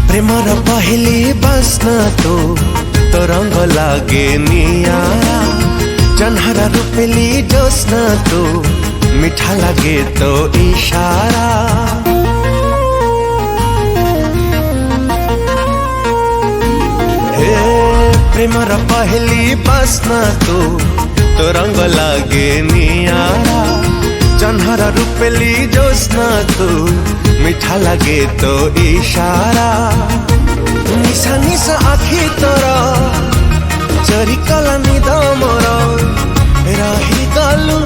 Speaker 3: प्रेमर पहली बसना तो रंग लागे नियारा जन्हरा रूपेली जोस्ना तो मीठा लगे तो इशारा प्रेमर पहली बसना तो रंग लागे नियारा जन्हरा रूपेली जोस्ना तो मीठा लगे तो इशारा निशा निशा आखी तोरा चोरी कला निद मोर रही गलु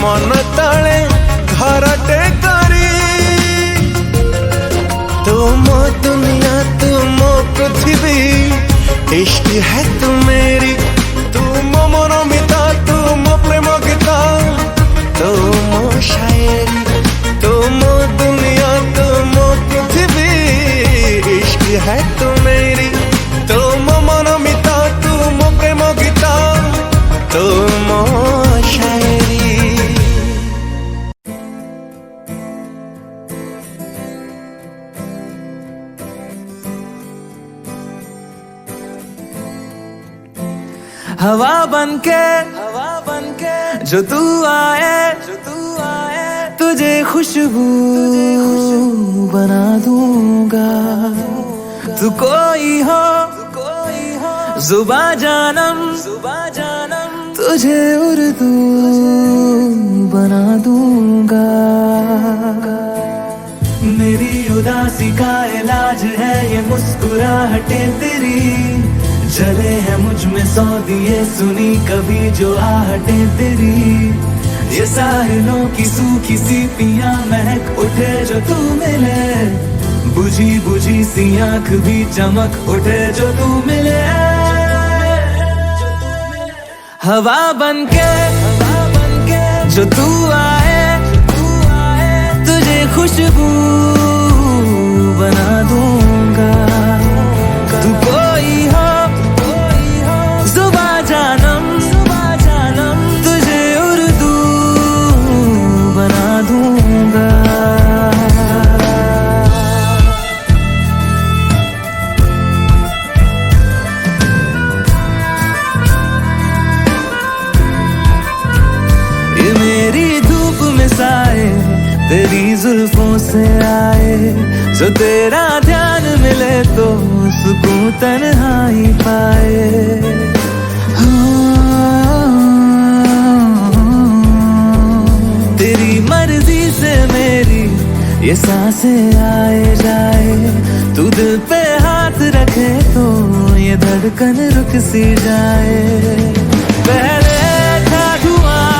Speaker 3: मन तले घरटे करी तुम दुनिया तुम पृथ्वी इश्क है तुम मेरी तुम मनमिता तुम प्रेम गीता तुम शायरी तुम दुनिया
Speaker 2: हवा बनके जो तू आए तुझे खुशबू बना दूंगा। तू कोई हो जुबा जानम तुझे उर्दू बना दूंगा। मेरी उदासी का इलाज है ये मुस्कुराहटें तेरी, जले हैं मुझ में 100 दिए सुनी कभी जो आहटें तेरी। ये साहिलों की सूखी सी पियां महक उठे जो तू मिले, बुझी बुझी सी आंख भी चमक उठे जो तू मिले। हवा बनके जो तू आए तुझे खुशबू बना दूंगा। तू कोई हो जुबा जानम तुझे उर्दू बना दूंगा। ये मेरी धूप में साए तेरी जुल्फों से आए, जो तेरा ध्यान मिले तो सुकून तन्हाई पाए। तेरी मर्जी से मेरी ये सांसें आए जाए, तू दिल पे हाथ रखे तो ये धड़कन रुक सी जाए। पहले था धुआं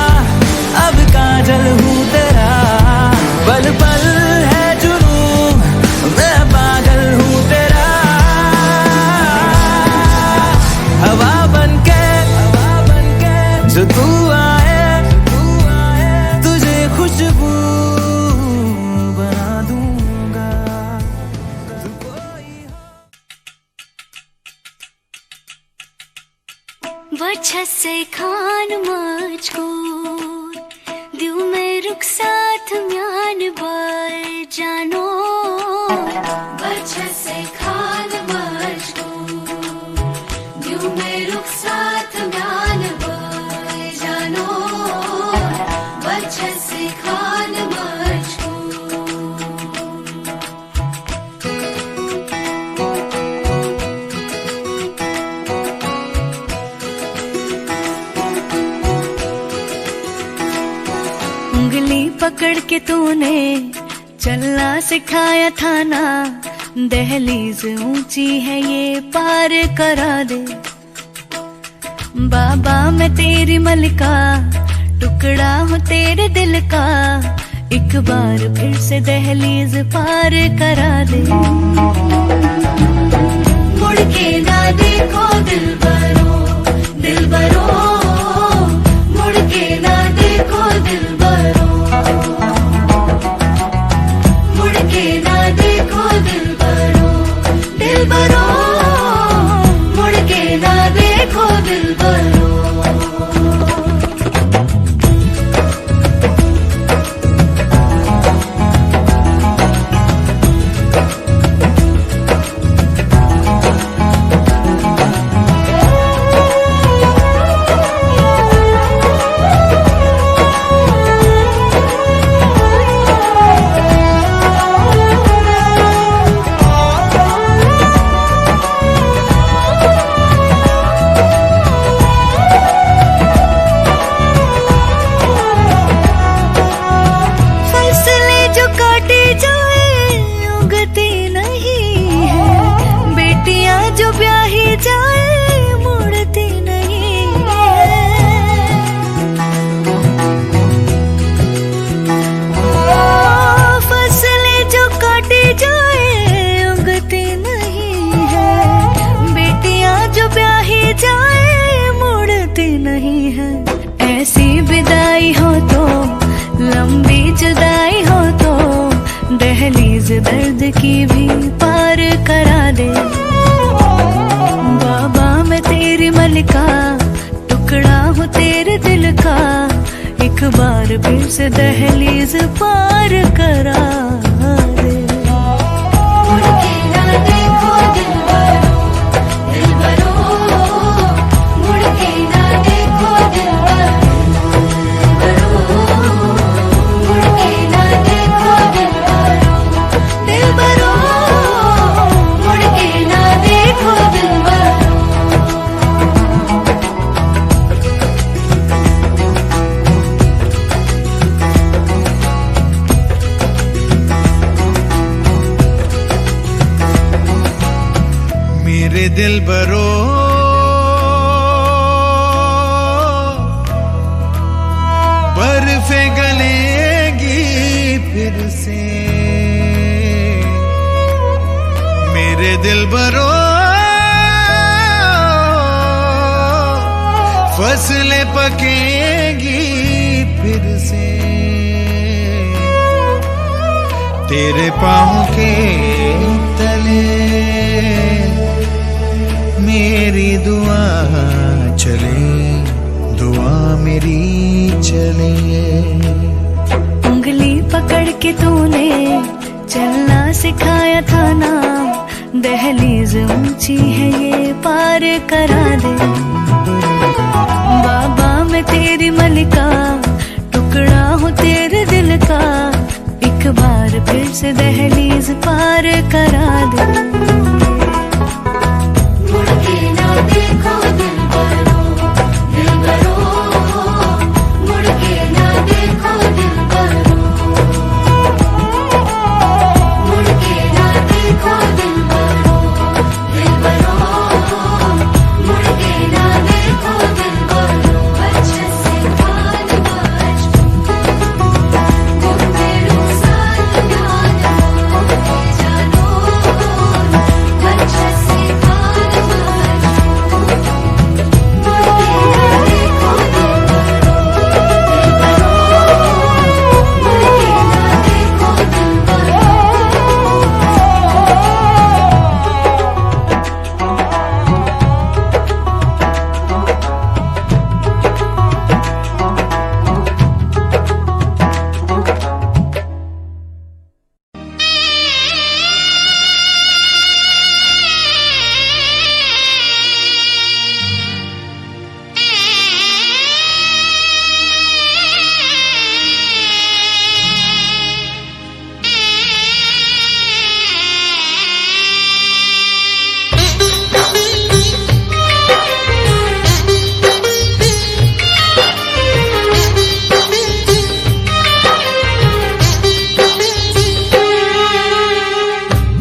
Speaker 2: अब काजल हूँ तेरा, पल पल है जुनून मैं पागल हूँ तेरा। हवा बनके जो तू आए तुझे खुशबू बना दूंगा। तू कोई
Speaker 1: वजह से खान मजबूर दिल में रुखसात म्यान बार जानो। वजह से खान मजबूर दिल में रुखसात म्यान बार जानो। वजह से खान उंगली पकड़ के तूने चलना सिखाया था ना, दहलीज ऊंची है ये पार करा दे। बाबा मैं तेरी मलिका टुकड़ा हूँ तेरे दिल का, एक बार फिर से दहलीज पार करा दे। मुड़ के ना देखो दिलबरो दिलबरो, मुड़ के ना देखो दिलबरो, मुड़ के ना देखो दिलबरो दिलबरो, मुड़ के ना देखो दिलबरो। दहलीज दर्द की भी पार करा दे। बाबा मैं तेरी मलिका टुकड़ा हूँ तेरे दिल का, एक बार फिर से दहलीज पार करा दे। मुड़ के ना देखो दिलबरो दिलबरो, मुड़ के ना
Speaker 8: दिलबरो बर्फे गलेगी फिर से मेरे दिलबरो फसलें पकेगी फिर से तेरे पाँव के तले मेरी दुआ चले दुआ मेरी चले।
Speaker 1: उंगली पकड़ के तूने चलना सिखाया था ना, दहलीज ऊंची है ये पार करा दे। बाबा मैं तेरी मलिका, टुकड़ा हूँ तेरे दिल का, एक बार फिर से दहलीज पार करा दे। मुड़ के ना देखो दिलबरो, दिलबरो, मुड़ के ना देखो दिलबरो, मुड़ के ना देखो दिलबरो, दिलबरो, मुड़ के ना देखो दिलबरो। अच्छे से कान बाज तेरू साथ जानो, अच्छे से कान बाज मुड़ के ना देखो दिलबरो, दिलबरो, मुड़ के ना देखो दिलबरो।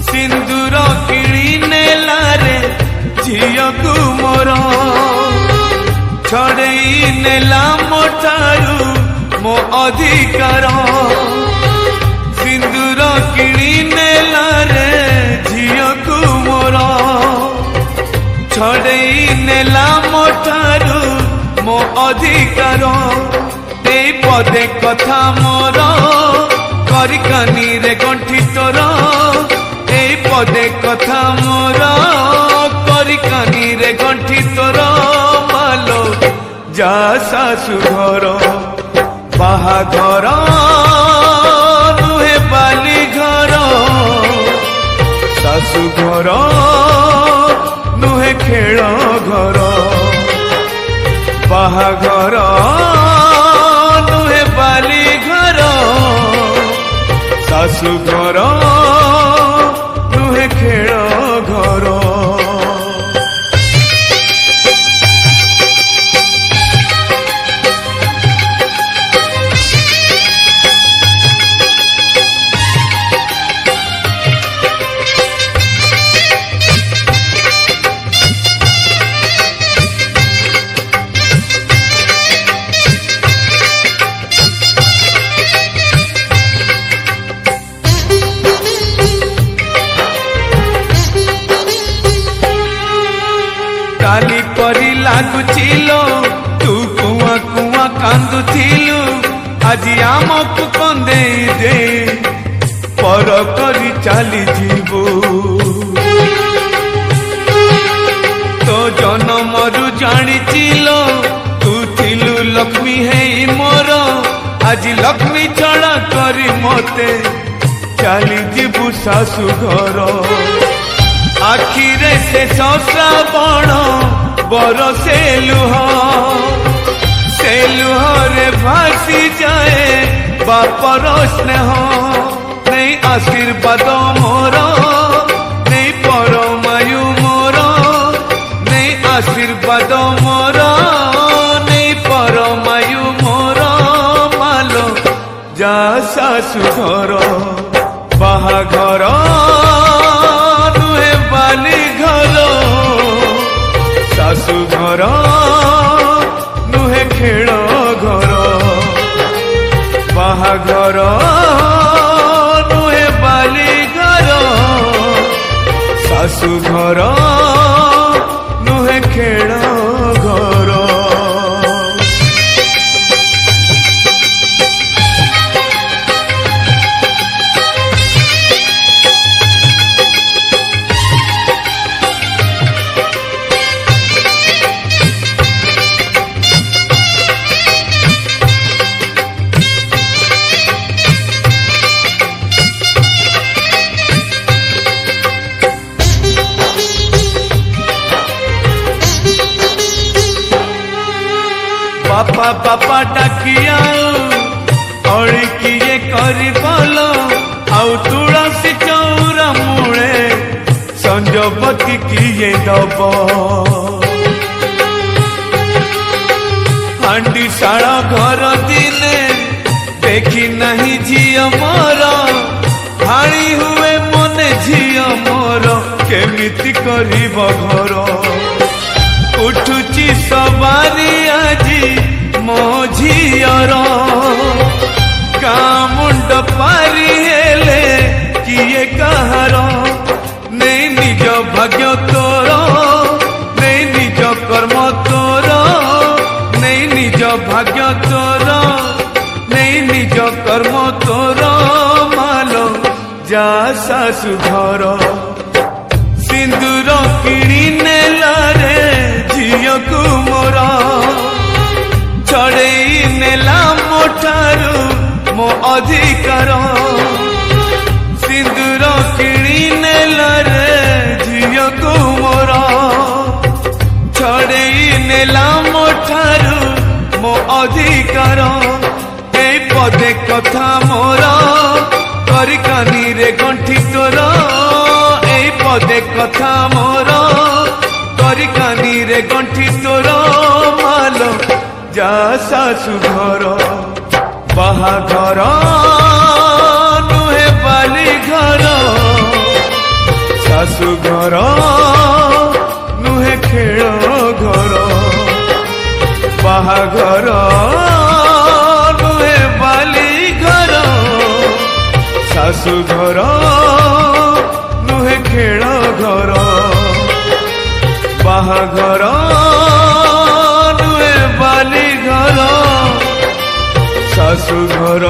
Speaker 8: सिंदूर किणी नेला रे झियकु मोर छड़ेई नेला मोठारू मो अधिकार। सिंदूर किणी नेला रे झियकु मोर छड़ेई नेला मोठारू मो अधिकार। ए पदे कथा मोर करिकानी रे गंठी तोर, এই পদে কথা মোর করিকানি রে গণ্ঠি তোর। মালো যা শাশু ঘর বাহাঘর নুহে বালি ঘর, শাশু ঘর নুহে খেল ঘর, বাহাঘর নুহে বালি ঘর, শাশু ঘর নুহে খেল ঘর। काली परी लागुचिलो तू कुआ कुआ कांदुथिलु, आज आमकु कंदेई दे पर करी चाली जीवु। तो जनमरु जानिचिलो तू थिलु लक्ष्मी है मोर, आज लक्ष्मी छड़ा करी मते चाली जीवु शाशु घर। आखिरे से श्रावण बरसे लुह, से लुहरे भासी जाए बापर स्नेह। नहीं आशीर्वाद मोर नहीं परमायु मोर, नहीं आशीर्वाद मोर नहीं परमायु मोर। मालो जा शाशु घर बाहाघर नुहे बाली घर, ଶାଶୁ ଘର ନୁହେଁ ଖେଳ ଘର ବାହାଘର ନୁହେଁ ବାଲି ଘର ଶାଶୁ ଘର ନୁହେଁ ଖେଳ ଘର बापा बापा डाकिया अड़ी किए करी बोल आउ तुलसी चौरा मूले संजपति किए दब हांडी शाल घर दिने देखी नहीं झियो मोर भाड़ी हुए मने झियो मोर केमिति करिब घर उठुची सवारी आजी मो झियर गाँ मुंड पारी हेले किए कहार नहीं निज भाग्य तोर नहीं निज कर्म तोर नहीं निज भाग्य तोर नहीं निज कर्म तोर मालो जा सासु घर सिंदूर किणी नेला रे झियो को मोर छड़ेई नेला मोठारू मो अधिकार सिंदूर किणी नेला रे झियो को मोर छड़ेई नेला मोठारू मो अधिकार ए पदे कथा मोर करी कानी रे गंठी तोर ए पदे कथा मोर करी कानी रे गंठी तोर मालो जा सासु घर बाहाघर नुहे बाली घर सासु घर नुहे खेल घर बाहाघर नुहे बाली घर सासु घर नुहे खेल घर बाहाघर नुहे बाली घर सासु घर